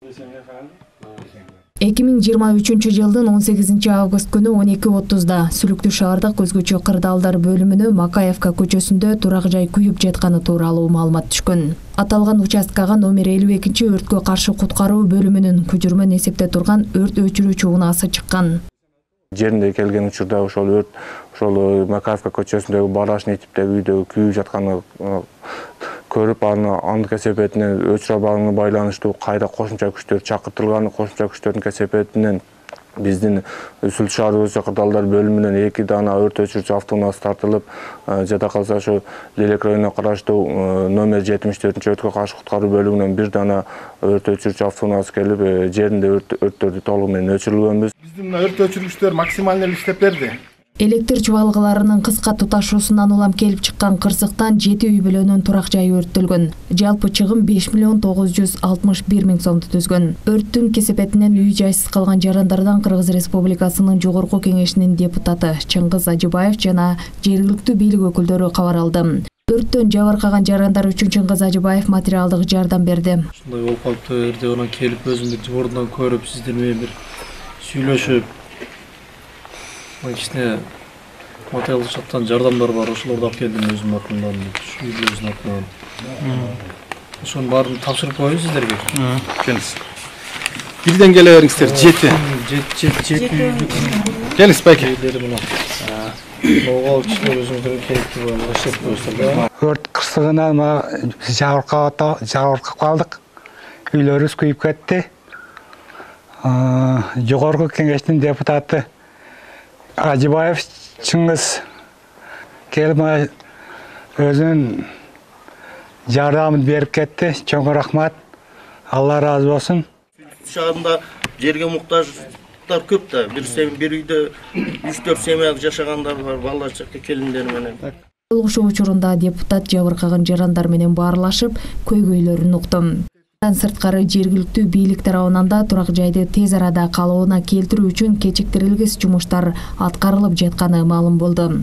2023 жылдын 18 август күнү 12:30да Сүлүктүү шаардык өзгөчө кырдаалдар бөлүмүнө Макаевка көчөсүндө турак жай күйүп жатканы тууралуу маалымат түшкөн. Аталган участкага номер 52 өрткө каршы куткаруу бөлүмүнүн көчүрмөн эсепте турган өрт өчүрүүчү унаасы чыккан. Жеринде келген учурда ошол өрт Макаевка көчөсүндөгү барашный типтеги үйдө күйүп жатканы көрүп, анын кесепетинен өчүрө абалына байланыштуу кайра кошумча күчтөр чакыртылган. Кошумча күчтөрдүн кесепетинен биздин Сүлүктүү шаардык өзгөчө кырдаалдар бөлүмүнөн 2 дана өрт өчүрүүчү автоунаа тартылып, жада калса ошо Лелек районуна караштуу номер 74 өрткө каршы куткаруу бөлүмүнөн 1 дана өрт өчүрүүчү автоунаасы келип, жеринде өрттөрдү толугу менен өчүрүлгөнбүз. Биздин өрт өчүргүчтөр максималдуу иштеп берди. Электр чубалгыларынын кыска туташуусунан улам келип чыккан кырсыктан 7 үй бүлөнүн турак жайы өрттөлгөн. Жалпы чыгым 5.961.000 сомду түзгөн. Өрттүн кесепетинен үй жайсыз калган жарандардан Кыргыз Республикасынын Жогорку Кеңешинин депутаты Чыңгыз Ажыбаев жана жергиликтүү бийлик өкүлдөрү кабар алды. Өрттөн жабыркаган жарандар үчүн Чыңгыз Ажыбаев материалдык жардам берди. Ушундай болуп калыптыр, эртең менен келип өзүмдү жогорунан көрүп, сиздер менен бир сүйлөшүп, кичине материалдык жактан жардамдар бар, ошолорду алып келдим өзүмдүн атымдан, өзүнүн атынан. Ошонун баарын тапшырып коеюн сиздерге. Келиңиз. Бирден келе бериңиздер, 7. Келиңиз байке. Өрт кырсыгынан жабыркап калдык. Үйлөрүбүз күйүп кетти. Жогорку Кеңештин депутаты Ажыбаев Чыңгыз келип өзүнүн жардамын берип кетти. Чоң рахмат. Алла разы болсун. Шаарында жерге муктаждар көп да. Бир үйдө 3-4 семья жашагандар бар, балдар чакта келиндер менен. Ошол учурунда депутат жабыркаган жарандар менен баарлашып, көйгөйлөрүн укту. Сырткары жергиликтүү бийлик тарабынан да турак жайды тез арада калыбына келтирүү үчүн кечиктирилгис жумуштар аткарылып жатканы маалым болду.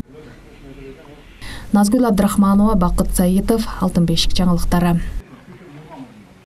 Назгүл Абдрахманова, Бакыт Саитов, Алтын бешик жаңылыктары.